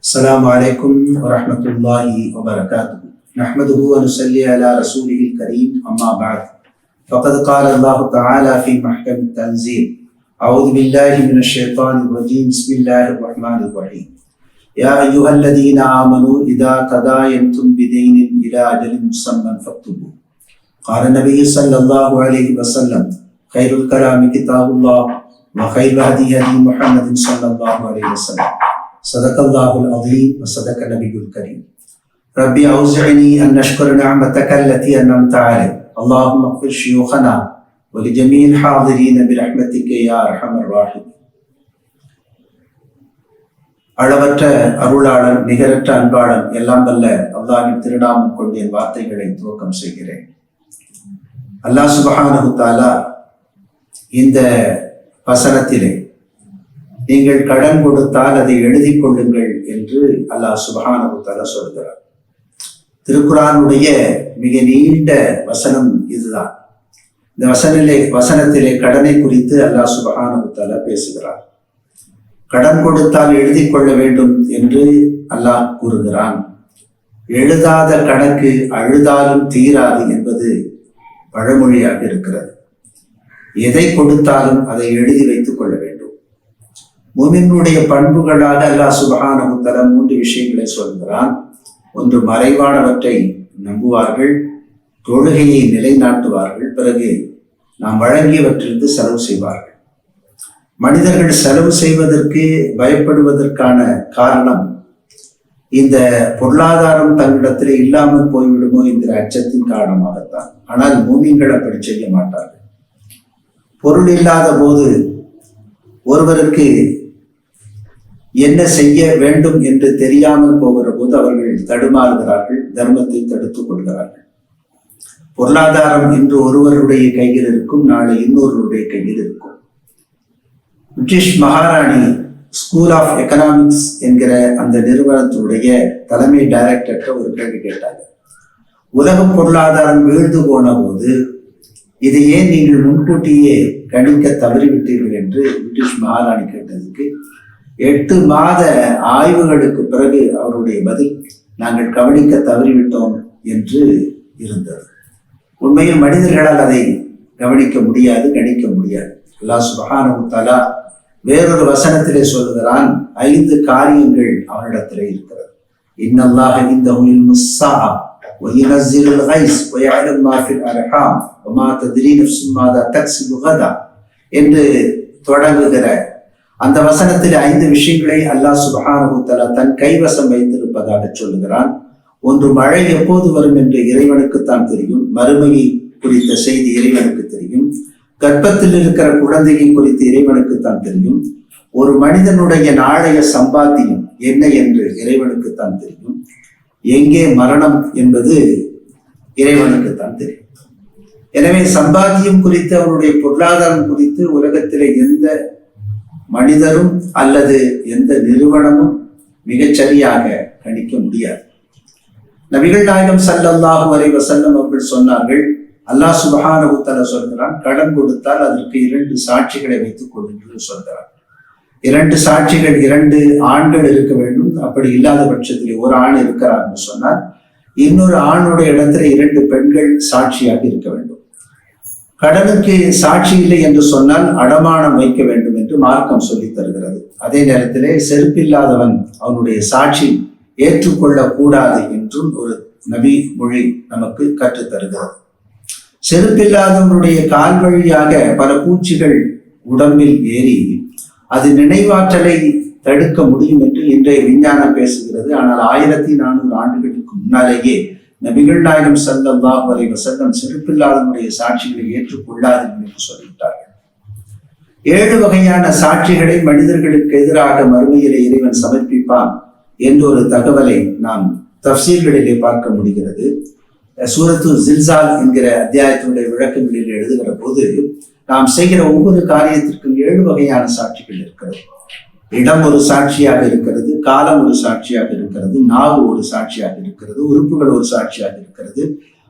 السلام عليكم ورحمة الله وبركاته. نحمده ونصلي على رسوله الكريم. أما بعد، فقد قال الله تعالى في محكم التنزيل: أعوذ بالله من الشيطان الرجيم. بسم الله الرحمن الرحيم. يا أيها الذين آمنوا إذا تداينتم بدين إلى أجل مسمى فاكتبوه. قال النبي صلى الله عليه وسلم: خير الكلام كتاب الله وخير الهدي هدي محمد صلى الله عليه وسلم. صدق الله العظيم وصدق النبي الكريم. ربي أوزعني أن نشكر نعمتك التي أنعمت علي. اللهم اغفر شيوخنا ولجميع الحاضرين برحمتك يا أرحم الراحمين. அளவற்ற அருளாளன், நிகரற்ற அன்பாளன், எல்லாம் வல்ல அல்லாஹ்வின் திருநாமம் கொண்டு என் வார்த்தைகளை துவக்கம் செய்கிறேன். அல்லாஹ் சுப்ஹானஹு தஆலா இந்த வசனத்திலே நீங்கள் கடன் கொடுத்தால் அதை எழுதி கொள்ளுங்கள் என்று அல்லாஹ் சுப்ஹானஹு தஆலா சொல்கிறார். திருக்குர்ஆனுடைய மிக நீண்ட வசனம் இதுதான். இந்த வசனத்திலே கடனை குறித்து அல்லாஹ் சுப்ஹானஹு தஆலா பேசுகிறார். கடன் கொடுத்தால் எழுதி கொள்ள வேண்டும் என்று அல்லாஹ் கூறுகிறான். எழுதாத கணக்கு அழுதாலும் தீராது என்பது பழமொழியாக இருக்கிறது. எதை கொடுத்தாலும் அதை எழுதி வைத்துக் கொள்ள வேண்டும். முஃமினுடைய பண்புகளாக அல்லாஹ் சுப்ஹானஹு தஆலா 3 விஷயங்களை சொல்கிறான். ஒன்று, மறைவானவற்றை நம்புவார்கள், தொழுகையை நிலைநாட்டுவார்கள், பிறகு நாம் வழங்கியவற்றிலிருந்து செலவு செய்வார்கள். மனிதர்கள் செலவு செய்வதற்கு பயப்படுவதற்கான காரணம் இந்த பொருளாதாரம் தன்னிடத்திலே இல்லாமல் போய்விடுமோ என்கிற அச்சத்தின் காரணமாகத்தான். ஆனால் முஃமின்கள் அப்படி செய்ய மாட்டார்கள். பொருள் இல்லாத போது ஒருவருக்கு என்ன செய்ய வேண்டும் என்று தெரியாமல் போகிற போது அவர்கள் தடுமாறுகிறார்கள், தர்மத்தை தடுத்துக் கொள்கிறார்கள். பொருளாதாரம் இன்று ஒருவருடைய கையில் இருக்கும், நாளை இன்னொருவருடைய கையில் இருக்கும். பிரிட்டிஷ் மகாராணி ஸ்கூல் ஆஃப் எக்கனாமிக்ஸ் என்கிற அந்த நிறுவனத்தினுடைய தலைமை டைரக்டர் ஒரு கேள்வி கேட்டாங்க. உலக பொருளாதாரம் வீழ்ந்து போன போது இதை ஏன் நீங்கள் முன்கூட்டியே கணிக்க தவறிவிட்டீர்கள் என்று பிரிட்டிஷ் மகாராணி கேட்டதுக்கு 8 மாத ஆய்வுகளுக்கு பிறகு அவருடைய பதில், நாங்கள் கவனிக்க தவறிவிட்டோம் என்று இருந்தது. உண்மையில் மனிதர்களால் அதை கவனிக்க முடியாது, கணிக்க முடியாது. அல்லாஹ் சுப்ஹானஹு தஆலா வேறொரு வசனத்திலே சொல்கிறான், 5 காரியங்கள் அவனிடத்திலே இருக்கிறது. இன்னல்லாஹ இன்தஹு இல்முஸ் ஸாஅ வ யுனஸ்ஸிலுல் கைஸ் வ யஅலமு மா ஃபில் அர்ஹாம் வ மா தத்ரீ நஃப்ஸும் மாதா தக்ஸிபு கதா என்று தொடங்குகிற அந்த வசனத்தில் 5 விஷயங்களை அல்லாஹ் சுப்ஹானஹு தஆலா தன் கைவசம் வைத்திருப்பதாக சொல்லுகிறான். ஒன்று, மழை எப்போது வரும் என்று இறைவனுக்குத்தான் தெரியும். மறுமையை குறித்த செய்தி இறைவனுக்கு தெரியும். கர்ப்பத்தில் இருக்கிற குழந்தையை குறித்து இறைவனுக்குத்தான் தெரியும். ஒரு மனிதனுடைய நாளைய சம்பாத்தியம் என்ன என்று இறைவனுக்குத்தான் தெரியும். எங்கே மரணம் என்பது இறைவனுக்குத்தான் தெரியும். எனவே சம்பாத்தியம் குறித்து, அவருடைய பொருளாதாரம் குறித்து உலகத்திலே எந்த மனிதரும் அல்லது எந்த நிறுவனமும் மிகச்சரியாக கணிக்க முடியாது. நபிகள் நாயகம் ஸல்லல்லாஹு அலைஹி வஸல்லம் அவர்கள் சொன்னார்கள், அல்லாஹ் சுப்ஹானஹு தஆலா சொல்கிறான், கடன் கொடுத்தால் அதற்கு 2 சாட்சிகளை வைத்துக் கொள்ளுங்கள் சொல்கிறார். 2 சாட்சிகள், 2 ஆண்கள் இருக்க வேண்டும். அப்படி இல்லாத பட்சத்தில் ஒரு ஆண் இருக்கிறார் என்று சொன்னால் இன்னொரு ஆணுடைய இடத்துல 2 பெண்கள் சாட்சியாக இருக்க வேண்டும். கடனுக்கு சாட்சி இல்லை என்று சொன்னால் அடமானம் வைக்க வேண்டும் என்று மார்க்கம் சொல்லித் தருகிறது. அதே நேரத்திலே செருப்பில்லாதவன் அவனுடைய சாட்சி ஏற்றுக்கொள்ளக் கூடாது என்றும் ஒரு நபி மொழி நமக்கு கற்றுத் தருகிறது. செருப்பில்லாதவனுடைய கால் வழியாக பல பூச்சிகள் உடம்பில் ஏறி அது நினைவாற்றலை தடுக்க முடியும் என்று இன்றைய விஞ்ஞானம் பேசுகிறது. ஆனால் 1400 ஆண்டுகளுக்கு முன்னாலேயே நபிகள் நாயகம் ஸல்லல்லாஹு அலைஹி வஸல்லம் செருப்பில்லாதவனுடைய சாட்சிகளை ஏற்றுக்கொள்ளாது என்று சொல்லிவிட்டார்கள். 7 வகையான சாட்சிகளை மனிதர்களுக்கு எதிராக மறுமையிலே இறைவன் சமர்ப்பிப்பான் என்ற ஒரு தகவலை நாம் தஃப்சீர்களிலே பார்க்க முடிகிறது. சூரத்து ஜில்சால் என்கிற அத்தியாயத்தினுடைய விளக்கங்களில் எழுதுகிற போது நாம் செய்கிற ஒவ்வொரு காரியத்திற்கும் 7 வகையான சாட்சிகள் இருக்கிறது. இடம் ஒரு சாட்சியாக இருக்கிறது, காலம் ஒரு சாட்சியாக இருக்கிறது, நாவு ஒரு சாட்சியாக இருக்கிறது, உறுப்புகள் ஒரு சாட்சியாக இருக்கிறது,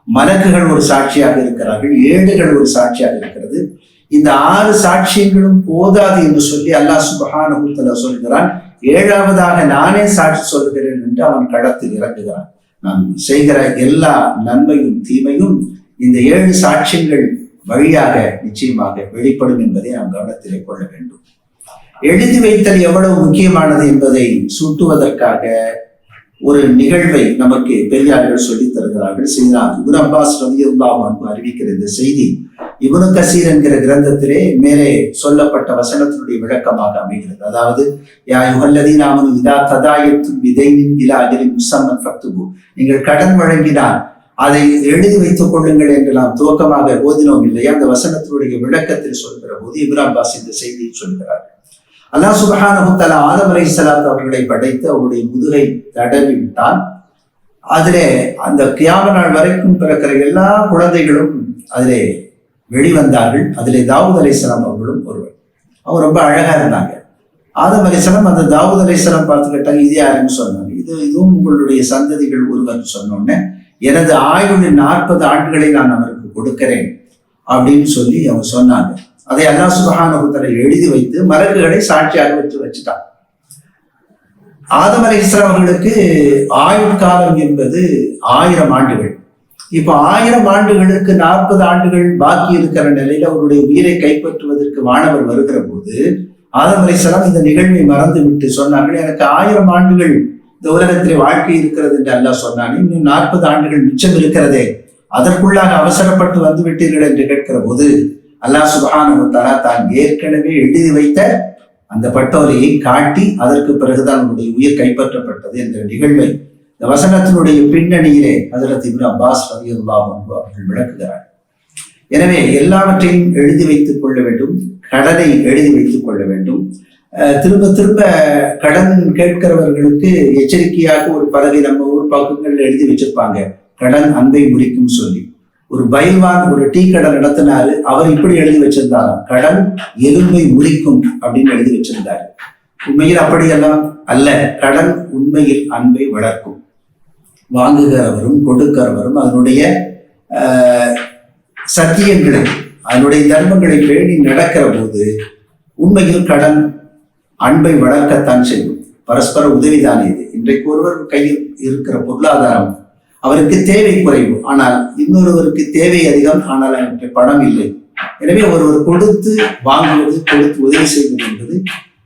மலக்குகள் ஒரு சாட்சியாக இருக்கிறார்கள், ஏடுகள் ஒரு சாட்சியாக இருக்கிறது. இந்த 6 சாட்சியங்களும் போதாது என்று சொல்லி அல்லாஹ் சுப்ஹானஹு தஆலா சொல்கிறான், ஏழாவதாக நானே சாட்சி சொல்கிறேன் என்று அவன் களத்தில் இறங்குகிறான். நாம் செய்கிற எல்லா நன்மையும் தீமையும் இந்த 7 சாட்சியங்கள் வழியாக நிச்சயமாக வெளிப்படும் என்பதை நாம் கவனத்திலே கொள்ள வேண்டும். எழுதி வைத்தல் எவ்வளவு முக்கியமானது என்பதை சூட்டுவதற்காக ஒரு நிகழ்வை நமக்கு பெரியார்கள் சொல்லித் தருகிறார்கள். செய்தார் இப்னு அப்பாஸ் ரலியல்லாஹு அன்ஹு அறிவிக்கிற இந்த செய்தி இப்னு கசீர் என்கிற கிரந்தத்திலே மேலே சொல்லப்பட்ட வசனத்தினுடைய விளக்கமாக அமைகிறது. அதாவது யா அய்யுஹல்லதீன ஆமனூ இதா ததாயத்தும் பிதைனின் இலா அஜலின் முஸம்மன் ஃபக்துபு, நீங்கள் கடன் வழங்கினால் அதை எழுதி வைத்துக் கொள்ளுங்கள் என்று நாம் துவக்கமாக ஓதினோம் இல்லையா? அந்த வசனத்தினுடைய விளக்கத்தில் சொல்கிற போது இப்னு அப்பாஸ் இந்த செய்தியை சொல்கிறார்கள். அல்லாஹ் சுப்ஹானஹு வ தஆலா ஆதம் அலைஹிஸ்ஸலாம் அவர்களை படைத்து அவருடைய முதுகை தடவி விட்டான். அதிலே அந்த கியாம நாள் வரைக்கும் பிறக்கிற எல்லா குழந்தைகளும் அதிலே வெளிவந்தார்கள். அதிலே தாவூத் அலைஹிஸ்ஸலாம் அவர்களும் ஒருவர். அவங்க ரொம்ப அழகா இருந்தாங்க. ஆதம் அலைஹிஸ்ஸலாம் அந்த தாவூத் அலைஹிஸ்ஸலாம் பார்த்து கேட்டாங்க, இது யாருன்னு சொன்னாங்க. இதுவும் உங்களுடைய சந்ததிகள் ஒருவர் சொன்னோன்னே, எனது ஆயுளின் 40 ஆண்டுகளை நான் அவருக்கு கொடுக்கிறேன் அப்படின்னு சொல்லி அவங்க சொன்னாங்க. அதை அல்லாஹ் சுப்ஹானஹு வ தஆலா எழுதி வைத்து மலக்குகளை சாட்சியாக வச்சுட்டான். ஆதம் அலைஹிஸ்ஸலாம் அவர்களுக்கு ஆயுட்காலம் என்பது 1000 ஆண்டுகள். இப்போ 1000 ஆண்டுகளுக்கு 40 ஆண்டுகள் பாக்கி இருக்கிற நிலையில அவருடைய உயிரை கைப்பற்றுவதற்கு வானவர் வருகிற போது ஆதம் அலைஹிஸ்ஸலாம் இந்த நிகழ்வை மறந்து விட்டு சொன்னார்கள், எனக்கு 1000 ஆண்டுகள் இந்த உலகத்திலே வாழ்க்கை இருக்கிறது என்று அல்லாஹ் சொன்னான், இன்னும் 40 ஆண்டுகள் மிச்சம் இருக்கிறதே, அதற்குள்ளாக அவசரப்பட்டு வந்து விட்டீர்கள் என்று கேட்கிற போது அல்லாஹ் சுப்ஹானஹு வ தஆலா தான் ஏற்கனவே எழுதி வைத்த அந்த பட்டோலையை காட்டி அதற்கு பிறகுதான் அவருடைய உயிர் கைப்பற்றப்பட்டது என்ற நிகழ்வை இந்த வசனத்தினுடைய பின்னணியிலே ஹஜ்ரத் இப்னு அப்பாஸ் ரலியல்லாஹு அன்ஹு அவர்கள் விளக்குகிறார். எனவே எல்லாவற்றையும் எழுதி வைத்துக் கொள்ள வேண்டும், கடனை எழுதி வைத்துக் கொள்ள வேண்டும். திரும்ப திரும்ப கடன் கேட்கிறவர்களுக்கு எச்சரிக்கையாக ஒரு பலகை நம்ம ஊர் பக்கங்கள்ல எழுதி வச்சிருப்பாங்க, கடன் அன்பை முறிக்கும் சொல்லி. ஒரு பயில்வான் ஒரு டீ கடை நடத்தினாரு, அவர் இப்படி எழுதி வச்சிருந்தாராம், கடன் எலும்பை முறிக்கும் அப்படின்னு எழுதி வச்சிருந்தாரு. உண்மையில் அப்படியெல்லாம் அல்ல, கடன் உண்மையில் அன்பை வளர்க்கும். வாங்குகிறவரும் கொடுக்கிறவரும் அதனுடைய சத்தியங்களை அதனுடைய தர்மங்களை பேணி நடக்கிற போது உண்மையில் கடன் அன்பை வளர்க்கத்தான் செய்யும். பரஸ்பர உதவிதானே இது. இன்றைக்கு ஒருவர் கையில் இருக்கிற பொருளாதாரம் அவருக்கு தேவை குறைவு, ஆனால் இன்னொருவருக்கு தேவை அதிகம், ஆனால் அவருக்கு பணம் இல்லை. எனவே ஒருவர் கொடுத்து வாங்குவது, கொடுத்து உதவி செய்வது என்பது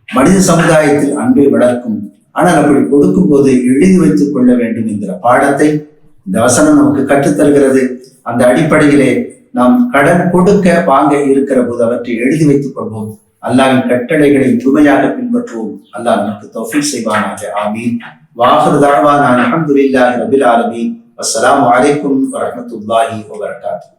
மனித சமுதாயத்தில் அன்பை வளர்க்கும். ஆனால் அப்படி கொடுக்கும் போது எழுதி வைத்துக் கொள்ள வேண்டும் என்கிற பாடத்தை இந்த வசனம் நமக்கு கற்றுத்தருகிறது. அந்த அடிப்படையிலே நாம் கடன் கொடுக்க வாங்க இருக்கிற போது அவற்றை எழுதி வைத்துக் கொள்வோம். அல்லாஹ்வின் கட்டளைகளை முழுமையாக பின்பற்றுவோம். அல்லாஹ் நமக்கு தௌஃபீக் செய்வானாக. ஆமீன். வாஹிரு தஅவானா அல்ஹம்துலில்லாஹி ரப்பில் ஆலமீன். அஸ்ஸலாமு அலைக்கும் வரஹ்மத்துல்லாஹி வபரகாத்துஹு.